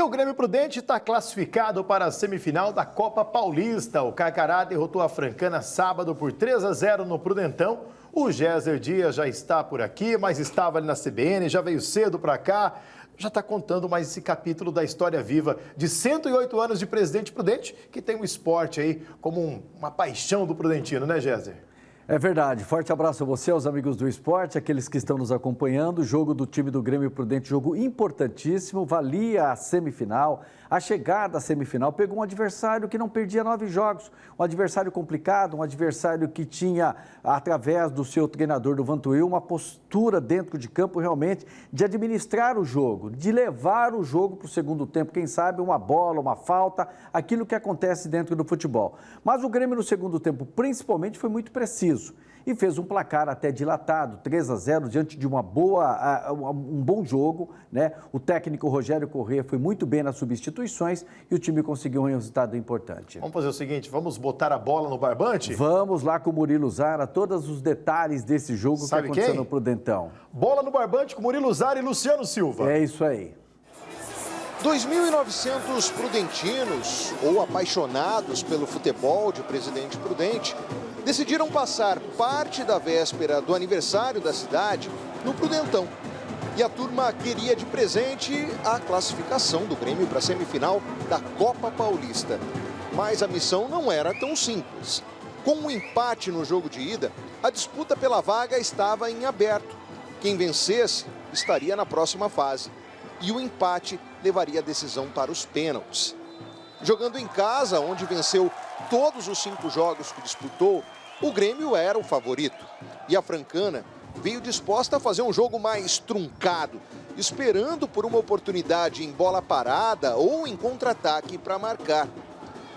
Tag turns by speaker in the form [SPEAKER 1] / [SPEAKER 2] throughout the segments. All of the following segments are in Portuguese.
[SPEAKER 1] o Grêmio Prudente está classificado para a semifinal da Copa Paulista. O Carcará derrotou a Francana sábado por 3-0 no Prudentão. O Géser Dias já está por aqui, mas estava ali na CBN, já veio cedo para cá. Já está contando mais esse capítulo da história viva de 108 anos de Presidente Prudente, que tem o esporte aí como uma paixão do prudentino, né, Géser?
[SPEAKER 2] É verdade. Forte abraço a você, aos amigos do esporte, aqueles que estão nos acompanhando. O jogo do time do Grêmio Prudente, jogo importantíssimo, valia a semifinal. A chegada à semifinal pegou um adversário que não perdia 9 jogos, um adversário complicado, um adversário que tinha, através do seu treinador do Vantuil, uma postura dentro de campo realmente de administrar o jogo, de levar o jogo para o segundo tempo, quem sabe uma bola, uma falta, aquilo que acontece dentro do futebol. Mas o Grêmio no segundo tempo, principalmente, foi muito preciso e fez um placar até dilatado, 3-0, diante de um bom jogo, né? O técnico Rogério Corrêa foi muito bem nas substituições e o time conseguiu um resultado importante.
[SPEAKER 1] Vamos fazer o seguinte, vamos botar a bola no barbante?
[SPEAKER 2] Vamos lá com o Murilo Zara, todos os detalhes desse jogo.
[SPEAKER 1] Sabe
[SPEAKER 2] que aconteceu
[SPEAKER 1] quem?
[SPEAKER 2] No Prudentão.
[SPEAKER 1] Bola no barbante com Murilo Zara e Luciano Silva.
[SPEAKER 2] É isso aí.
[SPEAKER 3] 2.900 prudentinos, ou apaixonados pelo futebol de Presidente Prudente, decidiram passar parte da véspera do aniversário da cidade no Prudentão. E a turma queria de presente a classificação do Grêmio para a semifinal da Copa Paulista. Mas a missão não era tão simples. Com um empate no jogo de ida, a disputa pela vaga estava em aberto. Quem vencesse estaria na próxima fase. E o empate levaria a decisão para os pênaltis. Jogando em casa, onde venceu todos os 5 jogos que disputou, o Grêmio era o favorito. E a Francana veio disposta a fazer um jogo mais truncado, esperando por uma oportunidade em bola parada ou em contra-ataque para marcar.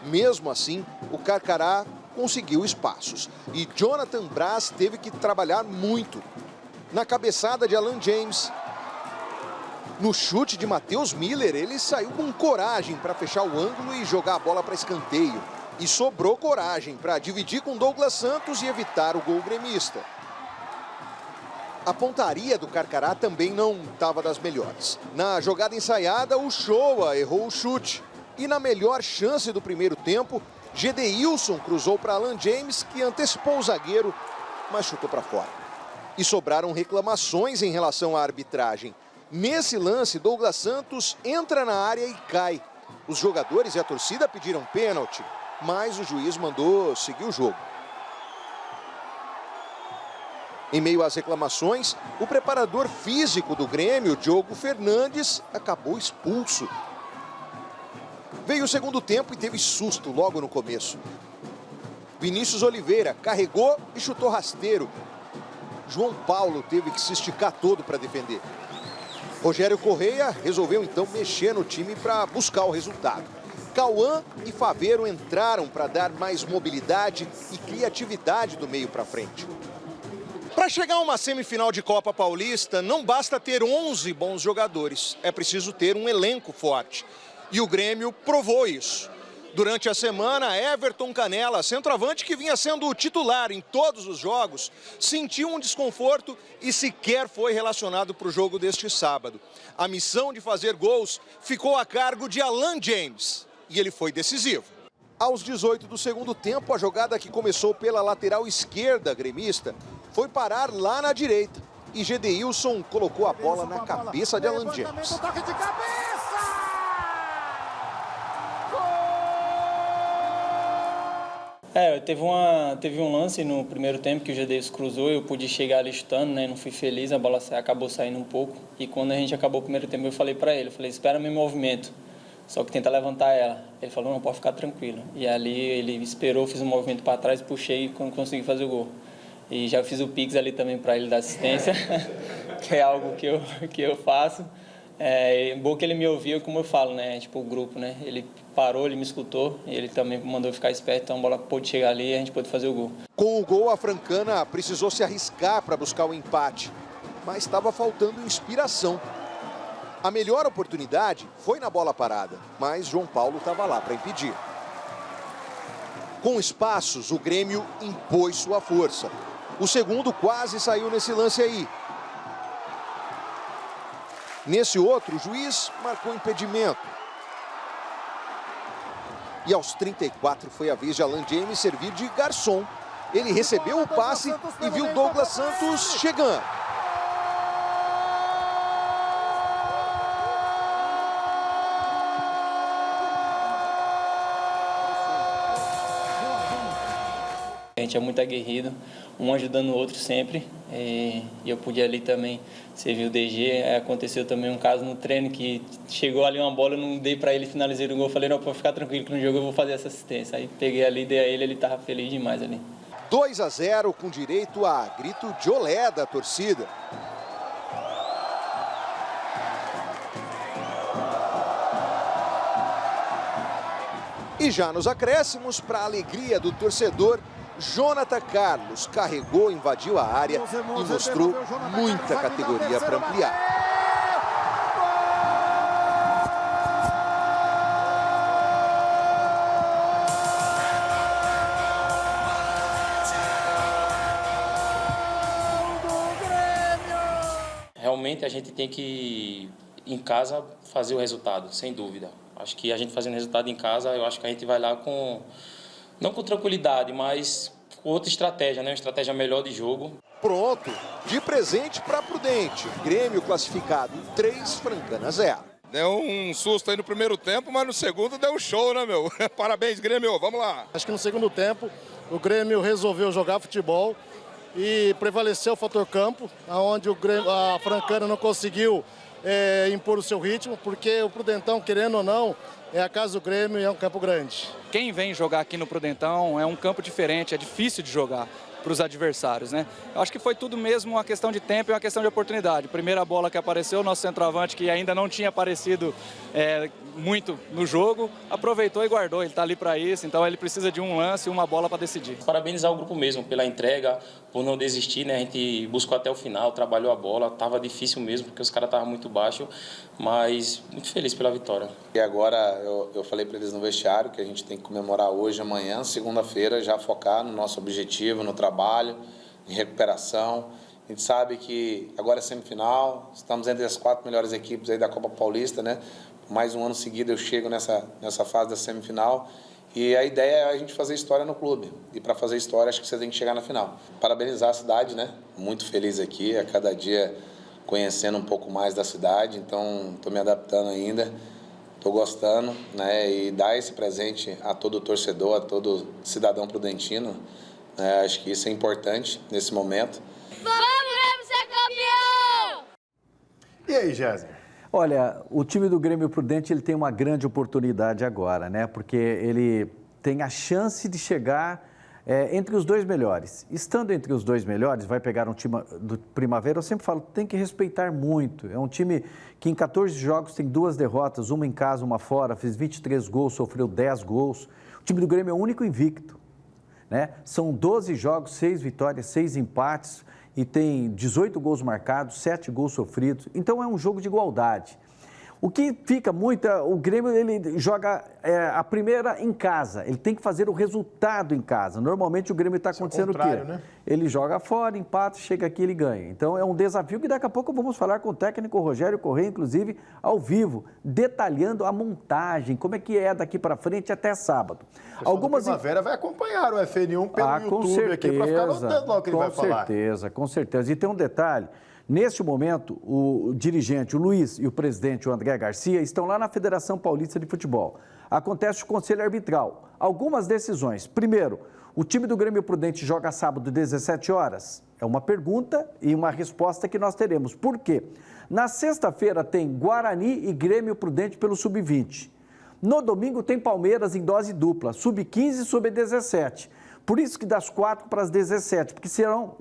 [SPEAKER 3] Mesmo assim, o Carcará conseguiu espaços e Jonathan Braz teve que trabalhar muito. Na cabeçada de Alan James, no chute de Matheus Miller, ele saiu com coragem para fechar o ângulo e jogar a bola para escanteio. E sobrou coragem para dividir com Douglas Santos e evitar o gol gremista. A pontaria do Carcará também não estava das melhores. Na jogada ensaiada, o Shoa errou o chute. E na melhor chance do primeiro tempo, Gedeilson cruzou para Alan James, que antecipou o zagueiro, mas chutou para fora. E sobraram reclamações em relação à arbitragem. Nesse lance, Douglas Santos entra na área e cai. Os jogadores e a torcida pediram pênalti, mas o juiz mandou seguir o jogo. Em meio às reclamações, o preparador físico do Grêmio, Diogo Fernandes, acabou expulso. Veio o segundo tempo e teve susto logo no começo. Vinícius Oliveira carregou e chutou rasteiro. João Paulo teve que se esticar todo para defender. Rogério Corrêa resolveu então mexer no time para buscar o resultado. Cauã e Faveiro entraram para dar mais mobilidade e criatividade do meio para frente. Para chegar a uma semifinal de Copa Paulista, não basta ter 11 bons jogadores, é preciso ter um elenco forte. E o Grêmio provou isso. Durante a semana, Everton Canella, centroavante que vinha sendo o titular em todos os jogos, sentiu um desconforto e sequer foi relacionado para o jogo deste sábado. A missão de fazer gols ficou a cargo de Alan James e ele foi decisivo. Aos 18 do segundo tempo, a jogada que começou pela lateral esquerda gremista foi parar lá na direita. E Gedeilson colocou a bola na cabeça de Alan James.
[SPEAKER 4] Teve um lance no primeiro tempo que o Gedeilson cruzou, eu pude chegar ali chutando, né? Não fui feliz, a bola acabou saindo um pouco. E quando a gente acabou o primeiro tempo, eu falei pra ele, espera meu movimento, só que tenta levantar ela. Ele falou, não, pode ficar tranquilo. E ali ele esperou, fiz um movimento para trás, puxei e consegui fazer o gol. E já fiz o pix ali também para ele dar assistência, que é algo que eu faço. Bom que ele me ouviu, como eu falo, né? Tipo, o grupo, né? Ele parou, ele me escutou e ele também mandou ficar esperto, então a bola pôde chegar ali e a gente pôde fazer o gol.
[SPEAKER 3] Com o gol, a Francana precisou se arriscar para buscar o empate, mas estava faltando inspiração. A melhor oportunidade foi na bola parada, mas João Paulo estava lá para impedir. Com espaços, o Grêmio impôs sua força. O segundo quase saiu nesse lance aí. Nesse outro, o juiz marcou impedimento. E aos 34 foi a vez de Alan James servir de garçom. Ele recebeu o passe e viu Douglas Santos chegando.
[SPEAKER 4] A gente é muito aguerrido, um ajudando o outro sempre. E eu podia ali também servir o DG. Aconteceu também um caso no treino que chegou ali uma bola, eu não dei para ele, finalizei o gol. Eu falei, não, pode ficar tranquilo que no jogo eu vou fazer essa assistência. Aí peguei ali, dei a ele estava feliz demais ali.
[SPEAKER 3] 2-0 com direito a grito de olé da torcida. E já nos acréscimos, para a alegria do torcedor, Jonathan Carlos carregou, invadiu a área e mostrou muita categoria para ampliar.
[SPEAKER 5] Realmente a gente tem que, em casa, fazer o resultado, sem dúvida. Acho que a gente fazendo resultado em casa, eu acho que a gente vai lá com, não com tranquilidade, mas com outra estratégia, né? Uma estratégia melhor de jogo.
[SPEAKER 3] Pronto, de presente para Prudente. Grêmio classificado 3, Francana 0.
[SPEAKER 6] Deu um susto aí no primeiro tempo, mas no segundo deu um show, né, meu? Parabéns, Grêmio, vamos lá.
[SPEAKER 7] Acho que no segundo tempo o Grêmio resolveu jogar futebol e prevaleceu o fator campo, onde a Francana não conseguiu impor o seu ritmo, porque o Prudentão, querendo ou não, é a casa do Grêmio e é um campo grande.
[SPEAKER 8] Quem vem jogar aqui no Prudentão é um campo diferente, é difícil de jogar para os adversários, né? Eu acho que foi tudo mesmo uma questão de tempo e uma questão de oportunidade. Primeira bola que apareceu, nosso centroavante, que ainda não tinha aparecido muito no jogo, aproveitou e guardou. Ele está ali para isso, então ele precisa de um lance e uma bola para decidir.
[SPEAKER 5] Parabenizar o grupo mesmo pela entrega, por não desistir, né? A gente buscou até o final, trabalhou a bola, estava difícil mesmo, porque os caras estavam muito baixos, mas muito feliz pela vitória.
[SPEAKER 9] E agora eu falei para eles no vestiário que a gente tem que comemorar hoje, amanhã, segunda-feira, já focar no nosso objetivo, no trabalho, em recuperação. A gente sabe que agora é semifinal, estamos entre as 4 melhores equipes aí da Copa Paulista, né? Mais um ano seguido eu chego nessa fase da semifinal e a ideia é a gente fazer história no clube. E para fazer história acho que você tem que chegar na final. Parabenizar a cidade, né? Muito feliz aqui, a cada dia conhecendo um pouco mais da cidade, então estou me adaptando ainda, estou gostando, né? E dar esse presente a todo torcedor, a todo cidadão prudentino, acho que isso é importante nesse momento.
[SPEAKER 10] Vamos ser campeão!
[SPEAKER 1] E aí, Jéssica?
[SPEAKER 2] Olha, o time do Grêmio Prudente ele tem uma grande oportunidade agora, né? Porque ele tem a chance de chegar entre os 2 melhores. Estando entre os 2 melhores, vai pegar um time do Primavera, eu sempre falo, tem que respeitar muito. É um time que em 14 jogos tem 2 derrotas, uma em casa, uma fora, fez 23 gols, sofreu 10 gols. O time do Grêmio é o único invicto, né? São 12 jogos, 6 vitórias, 6 empates e tem 18 gols marcados, 7 gols sofridos. Então é um jogo de igualdade. O que fica muito, o Grêmio ele joga a primeira em casa, ele tem que fazer o resultado em casa. Normalmente o Grêmio está acontecendo o quê? Né? Ele joga fora, empata, chega aqui e ele ganha. Então é um desafio que daqui a pouco vamos falar com o técnico Rogério Corrêa, inclusive ao vivo, detalhando a montagem, como é que é daqui para frente até sábado.
[SPEAKER 1] Algumas Primavera vai acompanhar o FN1 pelo YouTube certeza, aqui para ficar notando lá o que ele vai falar.
[SPEAKER 2] Com certeza. E tem um detalhe. Neste momento, o dirigente, o Luiz, e o presidente, o André Garcia, estão lá na Federação Paulista de Futebol. Acontece o conselho arbitral. Algumas decisões. Primeiro, o time do Grêmio Prudente joga sábado, 17 horas? É uma pergunta e uma resposta que nós teremos. Por quê? Na sexta-feira tem Guarani e Grêmio Prudente pelo Sub-20. No domingo tem Palmeiras em dose dupla, Sub-15 e Sub-17. Por isso que das 4 para as 17, porque serão,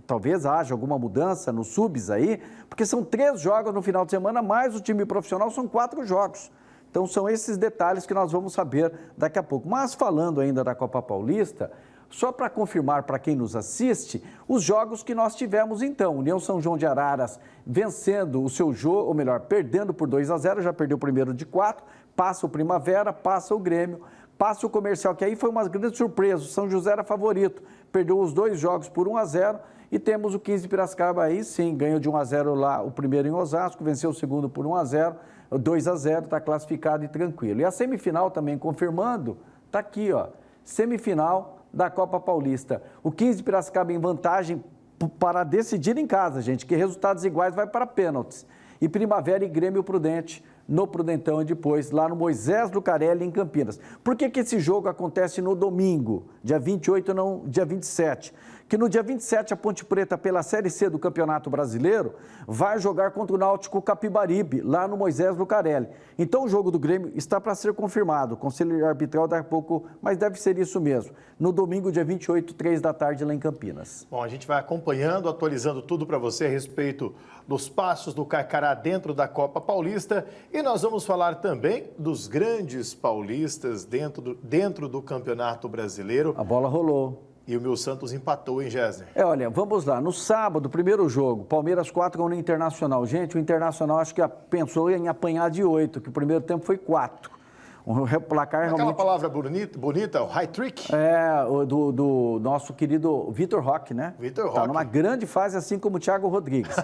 [SPEAKER 2] talvez haja alguma mudança nos subs aí, porque são 3 jogos no final de semana, mais o time profissional são 4 jogos. Então são esses detalhes que nós vamos saber daqui a pouco. Mas falando ainda da Copa Paulista, só para confirmar para quem nos assiste, os jogos que nós tivemos então. União São João de Araras vencendo o seu jogo, ou melhor, perdendo por 2-0, já perdeu o primeiro de 4, passa o Primavera, passa o Grêmio, passa o Comercial, que aí foi uma grande surpresa, o São José era favorito, perdeu os 2 jogos por 1-0 e temos o 15 de Piracicaba aí sim, ganhou de 1-0 lá o primeiro em Osasco, venceu o segundo por 1-0, 2-0, está classificado e tranquilo. E a semifinal também confirmando, está aqui, ó, semifinal da Copa Paulista. O 15 de Piracicaba em vantagem para decidir em casa, gente, que resultados iguais vai para pênaltis. E Primavera e Grêmio Prudente no Prudentão e depois lá no Moisés Lucarelli, em Campinas. Por que esse jogo acontece no domingo, dia 28 e não dia 27? Que no dia 27 a Ponte Preta, pela Série C do Campeonato Brasileiro, vai jogar contra o Náutico Capibaribe, lá no Moisés Lucarelli. Então o jogo do Grêmio está para ser confirmado, o Conselho Arbitral daqui a pouco, mas deve ser isso mesmo. No domingo, dia 28, 3 da tarde, lá em Campinas.
[SPEAKER 1] Bom, a gente vai acompanhando, atualizando tudo para você a respeito dos passos do Carcará dentro da Copa Paulista e nós vamos falar também dos grandes paulistas dentro do Campeonato Brasileiro.
[SPEAKER 2] A bola rolou.
[SPEAKER 1] E o Mil Santos empatou, hein, Gésner?
[SPEAKER 2] Olha, vamos lá. No sábado, primeiro jogo, Palmeiras 4 no Internacional. Gente, o Internacional acho que pensou em apanhar de 8, que o primeiro tempo foi 4. Um placar
[SPEAKER 1] aquela
[SPEAKER 2] realmente...
[SPEAKER 1] palavra bonita, o hat-trick?
[SPEAKER 2] Do nosso querido Vitor Roque, né?
[SPEAKER 1] Vitor Roque.
[SPEAKER 2] Está numa grande fase, assim como o Thiago Rodrigues.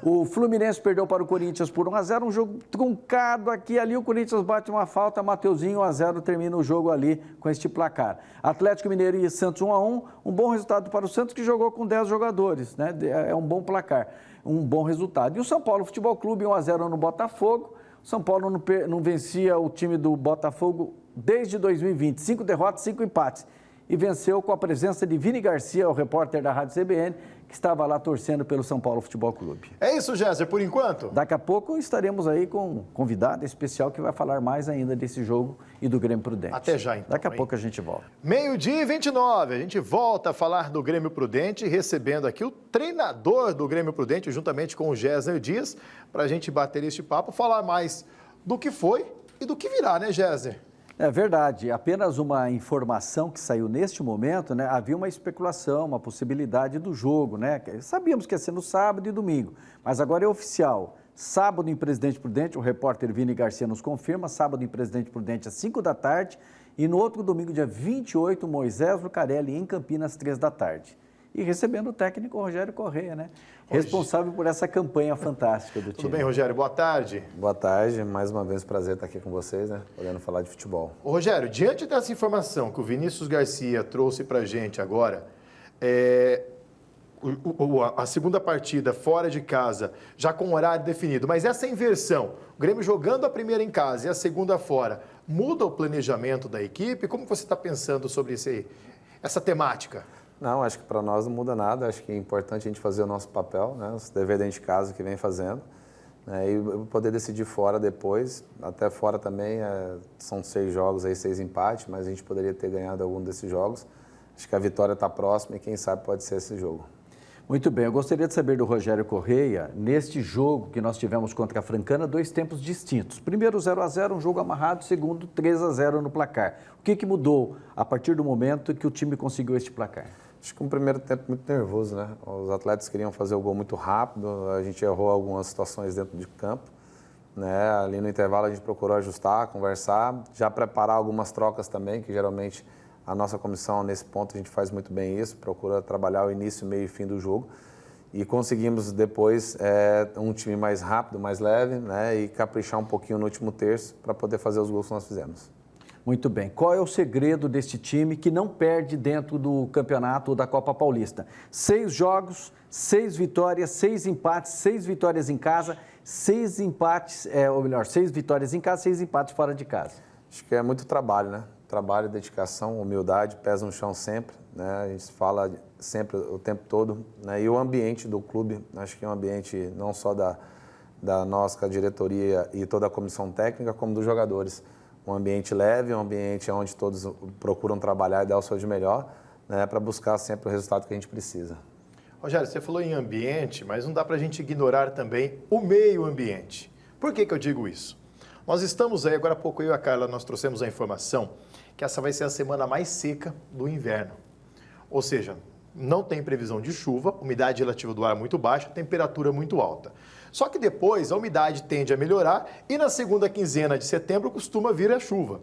[SPEAKER 2] O Fluminense perdeu para o Corinthians por 1-0, um jogo truncado aqui e ali. O Corinthians bate uma falta, Mateuzinho 1-0, termina o jogo ali com este placar. Atlético Mineiro e Santos 1-1, um bom resultado para o Santos, que jogou com 10 jogadores, né? É um bom placar, um bom resultado. E o São Paulo Futebol Clube 1-0 no Botafogo. São Paulo não vencia o time do Botafogo desde 2020, 5 derrotas, 5 empates. E venceu com a presença de Vini Garcia, o repórter da Rádio CBN, que estava lá torcendo pelo São Paulo Futebol Clube.
[SPEAKER 1] É isso, Géser, por enquanto?
[SPEAKER 2] Daqui a pouco estaremos aí com um convidado especial que vai falar mais ainda desse jogo e do Grêmio Prudente.
[SPEAKER 1] Até já, então.
[SPEAKER 2] Daqui a pouco a gente volta.
[SPEAKER 1] 12h29, a gente volta a falar do Grêmio Prudente, recebendo aqui o treinador do Grêmio Prudente, juntamente com o Géser Dias, para a gente bater este papo, falar mais do que foi e do que virá, né, Géser?
[SPEAKER 2] É verdade, apenas uma informação que saiu neste momento, né? Havia uma especulação, uma possibilidade do jogo, né? Sabíamos que ia ser no sábado e domingo, mas agora é oficial. Sábado em Presidente Prudente, o repórter Vini Garcia nos confirma, sábado em Presidente Prudente às 5 da tarde e no outro domingo, dia 28, Moisés Lucarelli em Campinas, às 3 da tarde. E recebendo o técnico Rogério Correia, né? Responsável por essa campanha fantástica do time.
[SPEAKER 1] Tudo bem, Rogério? Boa tarde.
[SPEAKER 11] Boa tarde. Mais uma vez, prazer estar aqui com vocês, né? Podendo falar de futebol.
[SPEAKER 1] Ô, Rogério, diante dessa informação que o Vinícius Garcia trouxe pra gente agora, a segunda partida fora de casa, já com horário definido, mas essa inversão, o Grêmio jogando a primeira em casa e a segunda fora, muda o planejamento da equipe? Como você está pensando sobre essa temática?
[SPEAKER 11] Não, acho que para nós não muda nada. Acho que é importante a gente fazer o nosso papel, né? Os deveres dentro de casa que vem fazendo. Né? E poder decidir fora depois. Até fora também são 6 jogos, aí 6 empates, mas a gente poderia ter ganhado algum desses jogos. Acho que a vitória está próxima e quem sabe pode ser esse jogo.
[SPEAKER 2] Muito bem, eu gostaria de saber do Rogério Correia, neste jogo que nós tivemos contra a Francana, 2 tempos distintos. Primeiro 0-0, um jogo amarrado, segundo 3-0 no placar. O que mudou a partir do momento que o time conseguiu este placar?
[SPEAKER 11] Acho que um primeiro tempo muito nervoso, né? Os atletas queriam fazer o gol muito rápido, a gente errou algumas situações dentro de campo. Né? Ali no intervalo a gente procurou ajustar, conversar, já preparar algumas trocas também, que geralmente a nossa comissão nesse ponto a gente faz muito bem isso, procura trabalhar o início, meio e fim do jogo. E conseguimos depois um time mais rápido, mais leve, né? E caprichar um pouquinho no último terço para poder fazer os gols que nós fizemos.
[SPEAKER 2] Muito bem. Qual é o segredo deste time que não perde dentro do campeonato da Copa Paulista? 6 jogos, 6 vitórias, 6 empates, 6 vitórias em casa, 6 empates, 6 vitórias em casa, 6 empates fora de casa.
[SPEAKER 11] Acho que é muito trabalho, né? Trabalho, dedicação, humildade, pés no chão sempre, né? A gente fala sempre o tempo todo, né? E o ambiente do clube, acho que é um ambiente não só da nossa diretoria e toda a comissão técnica, como dos jogadores. Um ambiente leve, um ambiente onde todos procuram trabalhar e dar o seu de melhor, né, para buscar sempre o resultado que a gente precisa.
[SPEAKER 1] Rogério, você falou em ambiente, mas não dá para a gente ignorar também o meio ambiente. Por que eu digo isso? Nós estamos aí, agora há pouco eu e a Carla, nós trouxemos a informação que essa vai ser a semana mais seca do inverno. Ou seja, não tem previsão de chuva, umidade relativa do ar muito baixa, temperatura muito alta. Só que depois a umidade tende a melhorar e na segunda quinzena de setembro costuma vir a chuva.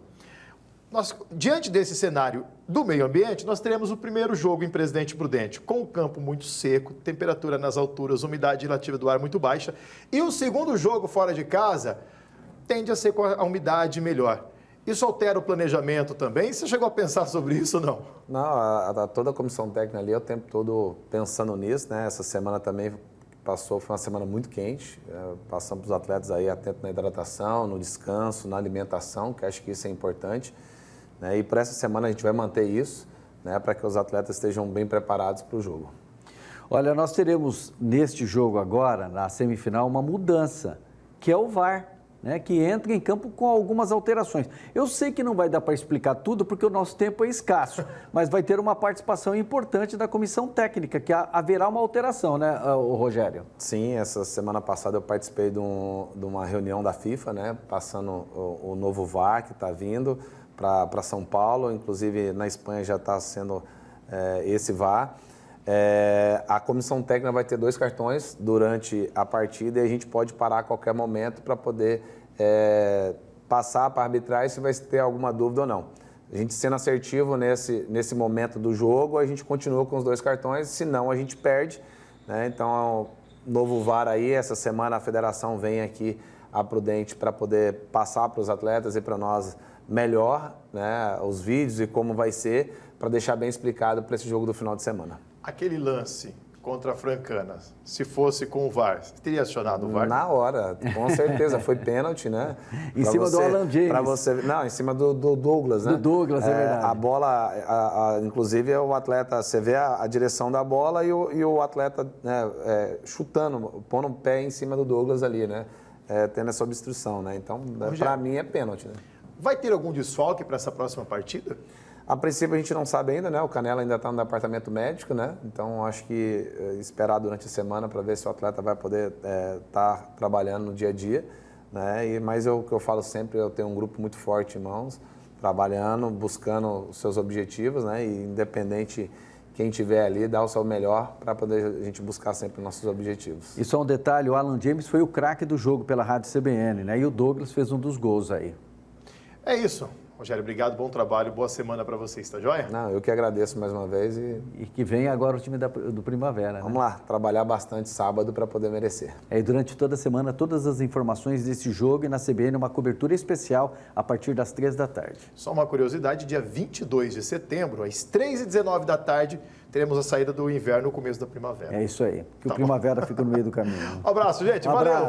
[SPEAKER 1] Diante desse cenário do meio ambiente, nós teremos o primeiro jogo em Presidente Prudente, com o campo muito seco, temperatura nas alturas, umidade relativa do ar muito baixa. E o segundo jogo fora de casa, tende a ser com a umidade melhor. Isso altera o planejamento também? Você chegou a pensar sobre isso ou não?
[SPEAKER 11] Não, toda a comissão técnica ali, o tempo todo pensando nisso, né? Essa semana também foi uma semana muito quente. Passamos os atletas aí atentos na hidratação, no descanso, na alimentação, que acho que isso é importante, né? E por essa semana a gente vai manter isso, né? Para que os atletas estejam bem preparados para o jogo.
[SPEAKER 2] Olha, nós teremos neste jogo agora, na semifinal, uma mudança, que é o VAR, né, que entra em campo com algumas alterações. Eu sei que não vai dar para explicar tudo, porque o nosso tempo é escasso, mas vai ter uma participação importante da comissão técnica, que haverá uma alteração, né, Rogério?
[SPEAKER 11] Sim, essa semana passada eu participei de uma reunião da FIFA, né, passando o novo VAR que está vindo para São Paulo, inclusive na Espanha já está sendo esse VAR. A comissão técnica vai ter 2 cartões durante a partida e a gente pode parar a qualquer momento para poder passar para arbitrar se vai ter alguma dúvida ou não. A gente sendo assertivo nesse momento do jogo, a gente continua com os 2 cartões, senão a gente perde, né? Então, novo VAR aí, essa semana a federação vem aqui a Prudente para poder passar para os atletas e para nós melhor, né, os vídeos e como vai ser, para deixar bem explicado para esse jogo do final de semana.
[SPEAKER 1] Aquele lance contra a Francana, se fosse com o VAR, você teria acionado o VAR?
[SPEAKER 11] Na hora, com certeza. Foi pênalti, né?
[SPEAKER 2] Em cima do Alan James.
[SPEAKER 11] Não, em cima do Douglas, né?
[SPEAKER 2] Do Douglas, é verdade.
[SPEAKER 11] A bola, inclusive, o atleta, você vê a direção da bola e o atleta, né, chutando, pondo o pé em cima do Douglas ali, né? Tendo essa obstrução, né? Então, para mim, é pênalti, né?
[SPEAKER 1] Vai ter algum desfalque para essa próxima partida?
[SPEAKER 11] A princípio a gente não sabe ainda, né? O Canela ainda está no departamento médico, né? Então acho que esperar durante a semana para ver se o atleta vai poder estar trabalhando no dia a dia, né? Mas o que eu falo sempre, eu tenho um grupo muito forte em mãos, trabalhando, buscando os seus objetivos, né? E independente quem tiver ali, dá o seu melhor para poder a gente buscar sempre nossos objetivos.
[SPEAKER 2] E só um detalhe, o Alan James foi o craque do jogo pela Rádio CBN, né? E o Douglas fez um dos gols aí.
[SPEAKER 1] É isso. Rogério, obrigado, bom trabalho, boa semana para vocês, tá joia?
[SPEAKER 11] Não, eu que agradeço mais uma vez
[SPEAKER 2] e que vem agora o time do Primavera,
[SPEAKER 11] Vamos lá, trabalhar bastante sábado para poder merecer.
[SPEAKER 2] E durante toda a semana, todas as informações desse jogo e na CBN, uma cobertura especial a partir das 3 da tarde.
[SPEAKER 1] Só uma curiosidade, dia 22 de setembro, às 3h19 da tarde, teremos a saída do inverno, o começo da primavera.
[SPEAKER 2] É isso aí, que o Primavera fica no meio do caminho.
[SPEAKER 1] Um abraço, gente,
[SPEAKER 2] valeu!